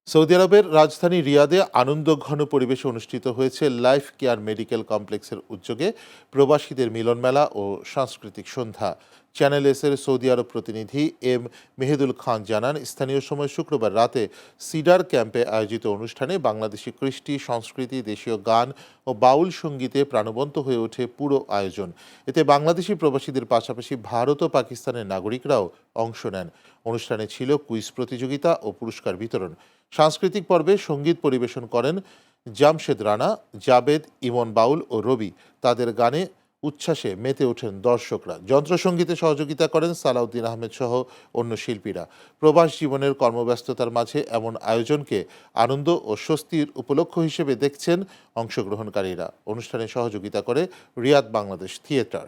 Saudi আরবের রাজধানী রিয়াদে আনন্দঘন পরিবেশে অনুষ্ঠিত হয়েছে লাইফ কেয়ার মেডিকেল কমপ্লেক্সের উদ্যোগে প্রবাসীদের মিলনমেলা ও সাংস্কৃতিক সন্ধ্যা। চ্যানেল এস-এর সৌদি আরব প্রতিনিধি এম মেহেদুল খান জানান, স্থানীয় সময় শুক্রবার রাতে সিডার ক্যাম্পে আয়োজিত অনুষ্ঠানে বাংলাদেশি কৃষ্টি, সংস্কৃতি, দেশীয় গান ও বাউল সঙ্গীতে প্রাণবন্ত হয়ে ওঠে পুরো আয়োজন। এতে বাংলাদেশি প্রবাসীদের পাশাপাশি ভারত ও পাকিস্তানের নাগরিকরাও অংশ নেন। অনুষ্ঠানে ছিল কুইজ প্রতিযোগিতা ও পুরস্কার বিতরণ। সাংস্কৃতিক পর্বে সঙ্গীত পরিবেশন করেন জামশেদ রানা, জাবেদ, ইমন বাউল ও রবি। তাদের গানে উচ্ছ্বাসে মেতে ওঠেন দর্শকরা। যন্ত্রসঙ্গীতে সহযোগিতা করেন সালাউদ্দিন আহমেদ সহ অন্য শিল্পীরা। প্রবাস জীবনের কর্মব্যস্ততার মাঝে এমন আয়োজনকে আনন্দ ও স্বস্তির উপলক্ষ হিসেবে দেখছেন অংশগ্রহণকারীরা। অনুষ্ঠানে সহযোগিতা করে রিয়াদ বাংলাদেশ থিয়েটার।